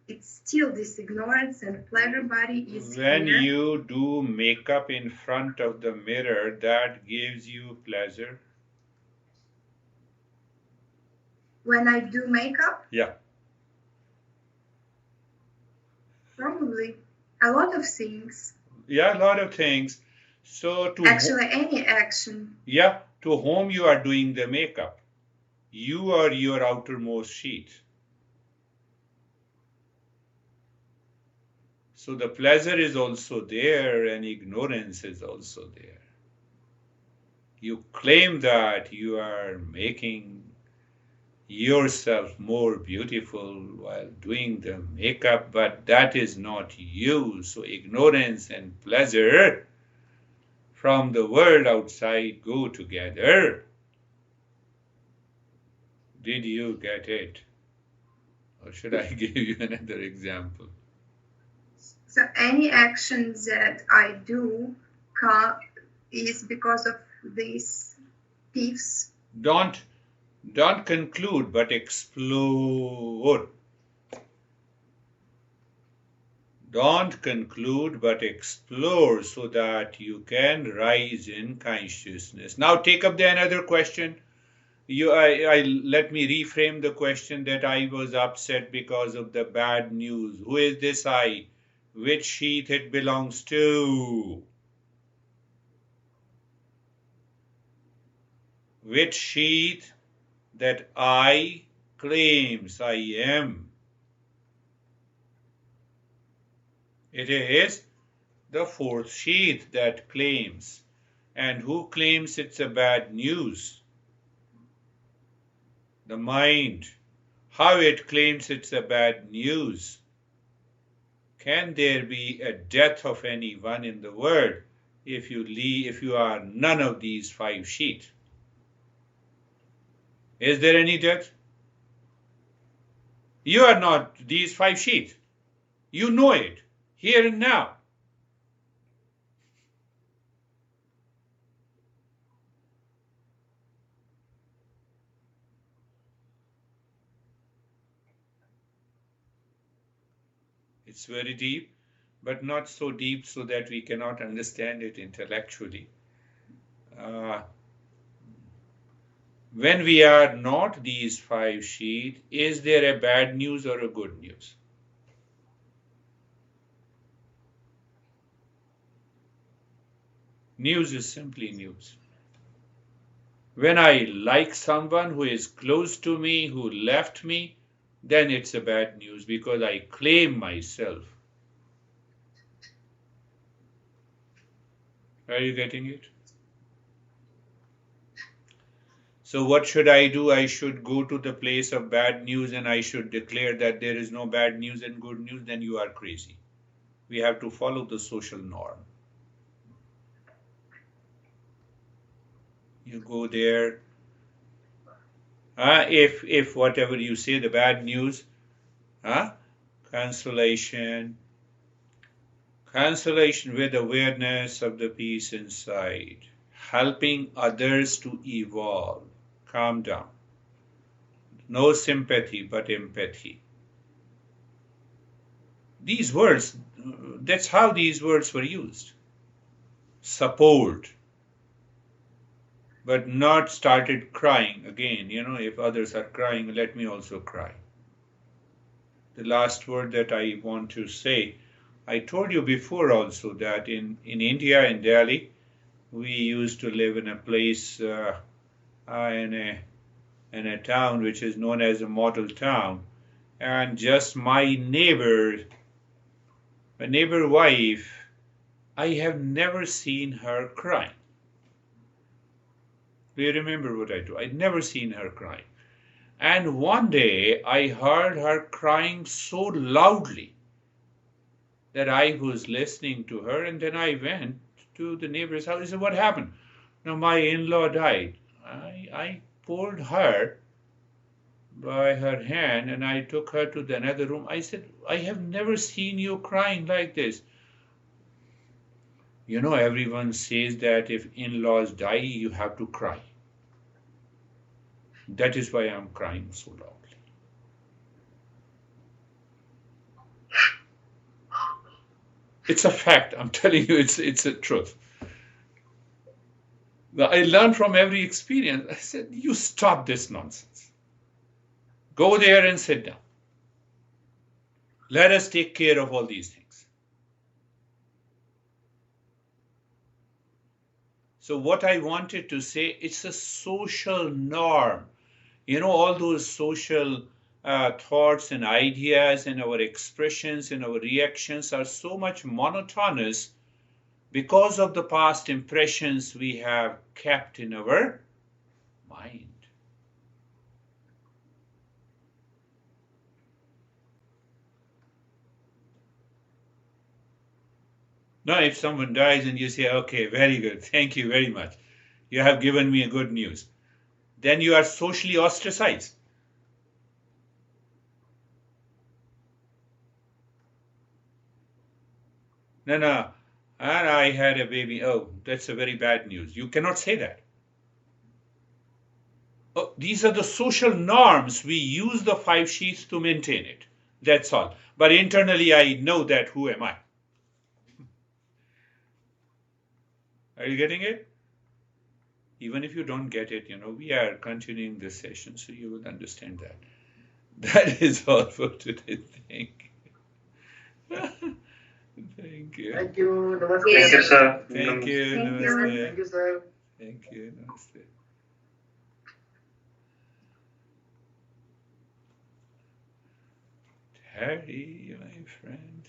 it's still this ignorance and pleasure body is When here. you do makeup in front of the mirror, that gives you pleasure? When I do makeup? Yeah. Probably. A lot of things. Yeah, a lot of things. So to actually any action. Yeah, to whom you are doing the makeup? You or your outermost sheath? So the pleasure is also there and ignorance is also there. You claim that you are making yourself more beautiful while doing the makeup, but that is not you. So ignorance and pleasure from the world outside go together. Did you get it? Or should I give you another example? So any action that I do is because of these thieves. Don't conclude, but explore. Don't conclude, but explore so that you can rise in consciousness. Now take up the another question. Let me reframe the question that I was upset because of the bad news. Who is this I? Which sheath it belongs to? Which sheath that I claims I am? It is the fourth sheath that claims. And who claims it's a bad news? The mind. How it claims it's a bad news? Can there be a death of anyone in the world if you are none of these five sheaths? Is there any death? You are not these five sheaths. You know it, here and now. It's very deep, but not so deep so that we cannot understand it intellectually. When we are not these five sheaths, is there a bad news or a good news? News is simply news. When I like someone who is close to me, who left me, then it's a bad news because I claim myself. Are you getting it? So what should I do? I should go to the place of bad news and I should declare that there is no bad news and good news. Then you are crazy. We have to follow the social norm. You go there. If whatever you say, the bad news, consolation with awareness of the peace inside, helping others to evolve. Calm down. No sympathy, but empathy. These words, that's how these words were used. Support. But not started crying again. If others are crying, let me also cry. The last word that I want to say, I told you before also that in India, in Delhi, we used to live in a place, in a town which is known as a model town. And just my neighbor wife, I have never seen her crying. Do you remember what I do? I'd never seen her crying. And one day I heard her crying so loudly that I was listening to her, and then I went to the neighbor's house. I said, what happened? Now my in-law died. I pulled her by her hand and I took her to the another room. I said, I have never seen you crying like this. Everyone says that if in-laws die, you have to cry. That is why I'm crying so loudly. It's a fact. I'm telling you, it's a truth. I learned from every experience. I said, you stop this nonsense. Go there and sit down. Let us take care of all these things. So what I wanted to say, it's a social norm. You know, all those social thoughts and ideas and our expressions and our reactions are so much monotonous because of the past impressions we have kept in our mind. Now, if someone dies and you say, okay, very good, thank you very much, you have given me a good news, then you are socially ostracized. No, and I had a baby. Oh, that's a very bad news. You cannot say that. Oh, these are the social norms. We use the 5 sheaths to maintain it. That's all. But internally, I know that who am I? Are you getting it? Even if you don't get it, we are continuing this session, so you will understand that. That is all for today. Thank you. Thank you. Thank you. Namaste. Thank you, sir. Thank you. Thank you. Namaste. Thank you, sir. Thank you. Namaste. Harry, my friend.